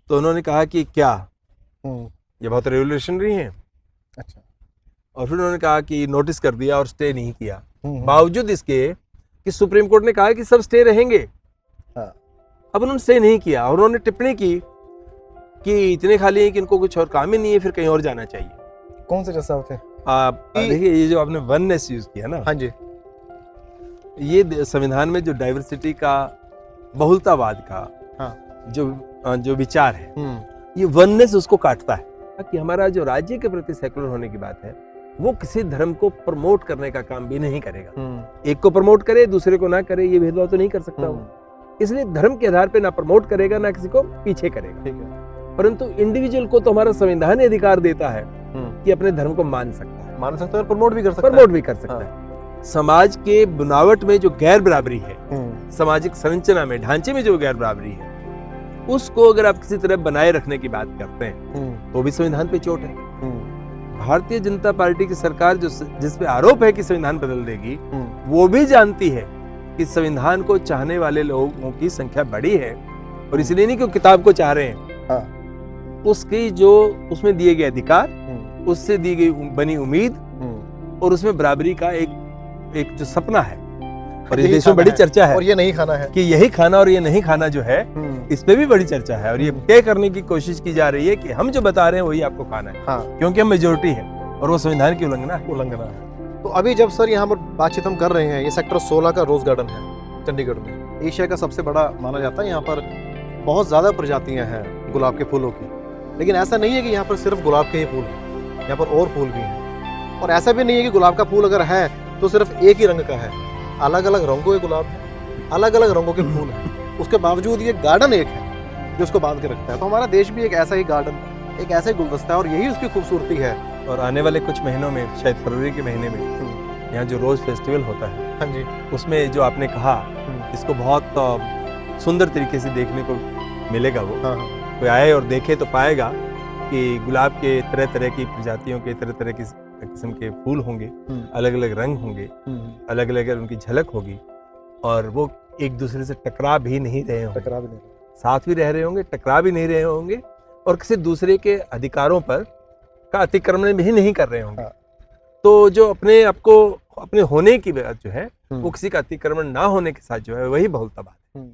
तो उन्होंने कहा कि क्या हम्म, ये बहुत रेवोल्यूशनरी है। अच्छा। और फिर उन्होंने कहा कि नोटिस कर दिया और स्टे नहीं किया, हम्म, बावजूद इसके कि सुप्रीम कोर्ट ने कहा कि सब स्टे रहेंगे। हाँ। अब उन्होंने स्टे नहीं किया और उन्होंने टिप्पणी की कि इतने खाली हैं कि इनको कुछ और काम ही नहीं है, फिर कहीं और जाना चाहिए। कौन से जज साहब थे? आप देखिए, ये जो आपने वननेस यूज किया ना, हाँ जी। ये संविधान में जो डाइवर्सिटी का, बहुलतावाद का हाँ। जो विचार है, ये वननेस उसको काटता है कि हमारा जो राज्य के प्रति सेकुलर होने की बात है, वो किसी धर्म को प्रमोट करने का काम भी नहीं करेगा। एक को प्रमोट करे, दूसरे को ना करे, ये भेदभाव तो नहीं कर सकता वो। इसलिए धर्म के आधार पे ना प्रमोट करेगा, ना किसी को पीछे करेगा। ठीक है। परंतु इंडिविजुअल को तो हमारा संविधान अधिकार देता है कि अपने धर्म को मान सकता है, मान सकता है और प्रमोट भी कर सकता है। प्रमोट भी कर सकता है। समाज के बनावट में जो गैर बराबरी है, सामाजिक संरचना में, ढांचे में जो गैर बराबरी है, उसको अगर आप किसी तरह बनाए रखने की बात करते हैं तो भी संविधान पे चोट है। भारतीय जनता पार्टी की सरकार जो जिस पे आरोप है कि संविधान बदल देगी, वो भी जानती है कि संविधान को चाहने वाले लोगों की संख्या बड़ी है, और इसलिए नहीं कि वो किताब को चाह रहे हैं। हाँ। उसकी जो उसमें दिए गए अधिकार, उससे दी गई बनी उम्मीद, और उसमें बराबरी का एक जो सपना है, और इस देश में बड़ी चर्चा है, और ये नहीं खाना है कि यही खाना और ये नहीं खाना जो है, इस पे भी बड़ी चर्चा है। और ये तय करने की कोशिश की जा रही है कि हम जो बता रहे हैं वही आपको खाना है। हाँ। क्योंकि हम मेजोरिटी है, और वो संविधान की उल्लंघना है। तो अभी जब सर यहाँ पर बातचीत हम कर रहे हैं, ये सेक्टर 16 का रोज गार्डन है चंडीगढ़ में, एशिया का सबसे बड़ा माना जाता है। यहाँ पर बहुत ज़्यादा प्रजातियाँ हैं गुलाब के फूलों की, लेकिन ऐसा नहीं है कि यहाँ पर सिर्फ गुलाब के ही फूल हैं, यहाँ पर और फूल भी हैं। और ऐसा भी नहीं है कि गुलाब का फूल अगर है तो सिर्फ एक ही रंग का है, अलग अलग रंगों के गुलाब हैं, अलग अलग रंगों के फूल हैं। उसके बावजूद ये गार्डन एक है जो उसको बांध के रखता है। तो हमारा देश भी एक ऐसा ही गार्डन, एक ऐसा ही गुलदस्ता है, और यही उसकी खूबसूरती है। और आने वाले कुछ महीनों में, शायद फरवरी के महीने में, यहाँ जो रोज फेस्टिवल होता है, हाँ जी, उसमें जो आपने कहा, इसको बहुत सुंदर तरीके से देखने को मिलेगा। वो कोई आए और देखे तो पाएगा कि गुलाब के तरह तरह की प्रजातियों के, तरह तरह की किस्म के फूल होंगे, अलग अलग रंग होंगे, अलग अलग उनकी झलक होगी, और वो एक दूसरे से टकरा भी नहीं रहे होंगे, साथ भी रह रहे होंगे, टकरा भी नहीं रहे होंगे, और किसी दूसरे के अधिकारों पर का अतिक्रमण भी नहीं कर रहे होंगे। तो जो अपने आप को, अपने होने की बात जो है, वो किसी का अतिक्रमण ना होने के साथ जो है, वही बहुलतावाद है।